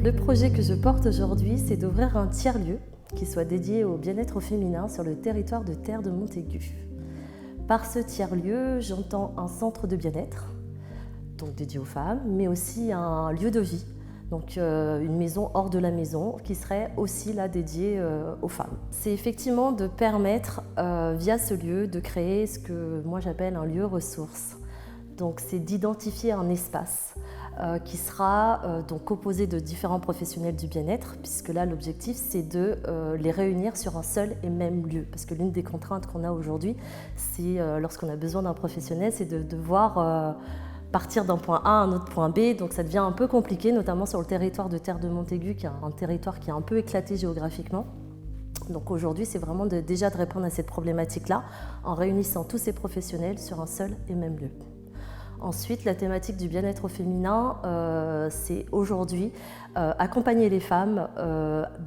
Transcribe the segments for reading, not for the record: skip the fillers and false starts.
Le projet que je porte aujourd'hui, c'est d'ouvrir un tiers-lieu qui soit dédié au bien-être au féminin sur le territoire de Terre de Montaigu. Par ce tiers-lieu, j'entends un centre de bien-être, donc dédié aux femmes, mais aussi un lieu de vie, donc une maison hors de la maison qui serait aussi là dédiée aux femmes. C'est effectivement de permettre, via ce lieu, de créer ce que moi j'appelle un lieu ressource. Donc c'est d'identifier un espace qui sera donc composé de différents professionnels du bien-être, puisque là l'objectif c'est de les réunir sur un seul et même lieu. Parce que l'une des contraintes qu'on a aujourd'hui, c'est lorsqu'on a besoin d'un professionnel, c'est de devoir partir d'un point A à un autre point B, donc ça devient un peu compliqué, notamment sur le territoire de Terre de Montaigu, qui est un territoire qui est un peu éclaté géographiquement. Donc aujourd'hui, c'est vraiment déjà de répondre à cette problématique-là en réunissant tous ces professionnels sur un seul et même lieu. Ensuite, la thématique du bien-être au féminin, c'est aujourd'hui accompagner les femmes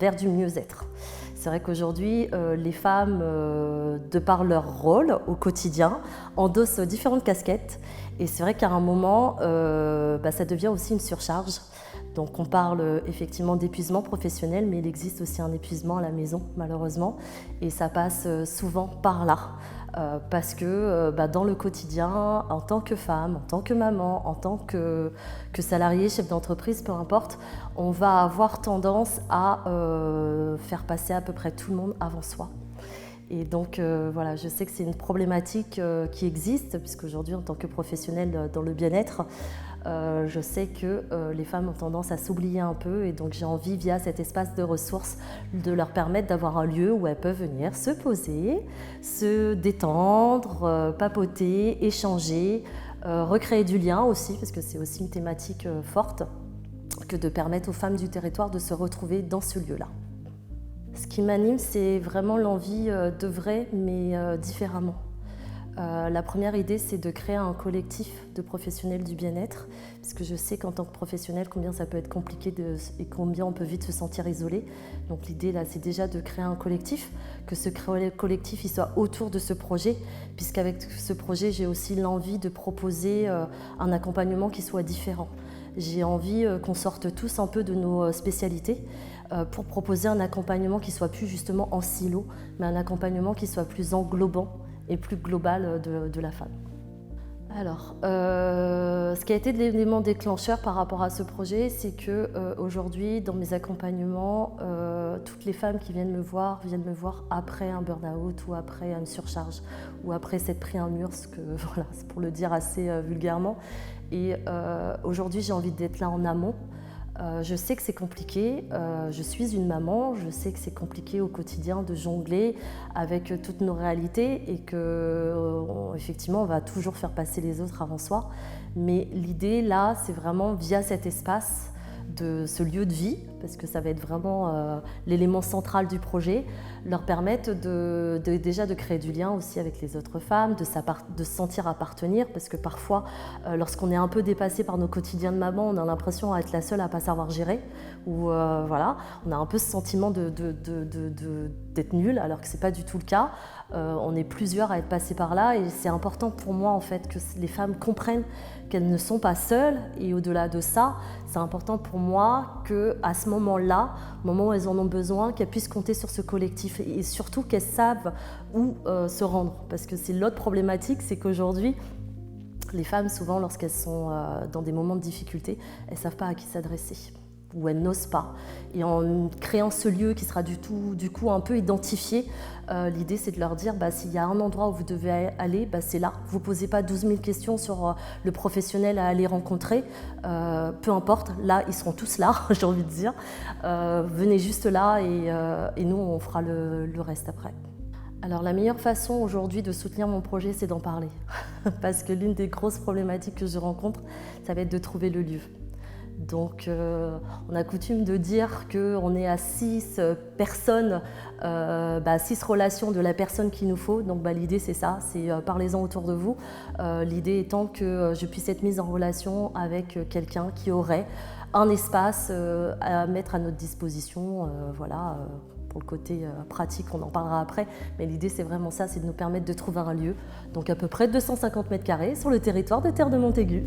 vers du mieux-être. C'est vrai qu'aujourd'hui, les femmes, de par leur rôle au quotidien, endossent différentes casquettes. Et c'est vrai qu'à un moment, ça devient aussi une surcharge. Donc on parle effectivement d'épuisement professionnel, mais il existe aussi un épuisement à la maison, malheureusement. Et ça passe souvent par là. Parce que dans le quotidien, en tant que femme, en tant que maman, en tant que salarié, chef d'entreprise, peu importe, on va avoir tendance à faire passer à peu près tout le monde avant soi. Et donc voilà, je sais que c'est une problématique qui existe, puisqu'aujourd'hui, en tant que professionnelle dans le bien-être, je sais que les femmes ont tendance à s'oublier un peu, et donc j'ai envie, via cet espace de ressources, de leur permettre d'avoir un lieu où elles peuvent venir se poser, se détendre, papoter, échanger, recréer du lien aussi, parce que c'est aussi une thématique forte, que de permettre aux femmes du territoire de se retrouver dans ce lieu-là. Ce qui m'anime, c'est vraiment l'envie d'œuvrer, mais différemment. La première idée, c'est de créer un collectif de professionnels du bien-être, parce que je sais qu'en tant que professionnel, combien ça peut être compliqué et combien on peut vite se sentir isolé. Donc l'idée, là, c'est déjà de créer un collectif, que ce collectif il soit autour de ce projet, puisqu'avec ce projet, j'ai aussi l'envie de proposer un accompagnement qui soit différent. J'ai envie qu'on sorte tous un peu de nos spécialités pour proposer un accompagnement qui soit plus justement en silo, mais un accompagnement qui soit plus englobant et plus global de la femme. Alors, ce qui a été l'élément déclencheur par rapport à ce projet, c'est que aujourd'hui, dans mes accompagnements, toutes les femmes qui viennent me voir après un burn-out ou après une surcharge ou après s'être pris un mur, voilà, c'est pour le dire assez vulgairement. Et aujourd'hui, j'ai envie d'être là en amont. Je sais que c'est compliqué, je suis une maman, je sais que c'est compliqué au quotidien de jongler avec toutes nos réalités et qu'effectivement on va toujours faire passer les autres avant soi. Mais l'idée là, c'est vraiment via cet espace de ce lieu de vie, parce que ça va être vraiment l'élément central du projet, leur permettre déjà de créer du lien aussi avec les autres femmes, de se sentir appartenir, parce que parfois, lorsqu'on est un peu dépassé par nos quotidiens de maman, on a l'impression d'être la seule à ne pas savoir gérer, ou voilà, on a un peu ce sentiment d'être nul, alors que ce n'est pas du tout le cas. On est plusieurs à être passés par là, et c'est important pour moi en fait que les femmes comprennent qu'elles ne sont pas seules, et au-delà de ça, c'est important pour moi qu'à ce moment-là, au moment où elles en ont besoin, qu'elles puissent compter sur ce collectif et surtout qu'elles savent où se rendre. Parce que c'est l'autre problématique, c'est qu'aujourd'hui, les femmes, souvent, lorsqu'elles sont dans des moments de difficulté, elles ne savent pas à qui s'adresser ou elles n'osent pas. Et en créant ce lieu qui sera du coup un peu identifié, l'idée c'est de leur dire s'il y a un endroit où vous devez aller, c'est là. Vous ne posez pas 12 000 questions sur le professionnel à aller rencontrer, peu importe, là ils seront tous là, j'ai envie de dire. Venez juste là et nous on fera le reste après. Alors la meilleure façon aujourd'hui de soutenir mon projet, c'est d'en parler. Parce que l'une des grosses problématiques que je rencontre, ça va être de trouver le lieu. Donc on a coutume de dire qu'on est à 6 personnes, 6 relations de la personne qu'il nous faut. Donc l'idée c'est ça, c'est parlez-en autour de vous. L'idée étant que je puisse être mise en relation avec quelqu'un qui aurait un espace à mettre à notre disposition. Pour le côté pratique, on en parlera après, mais l'idée c'est vraiment ça, c'est de nous permettre de trouver un lieu, donc à peu près 250 mètres carrés sur le territoire de Terre de Montaigu.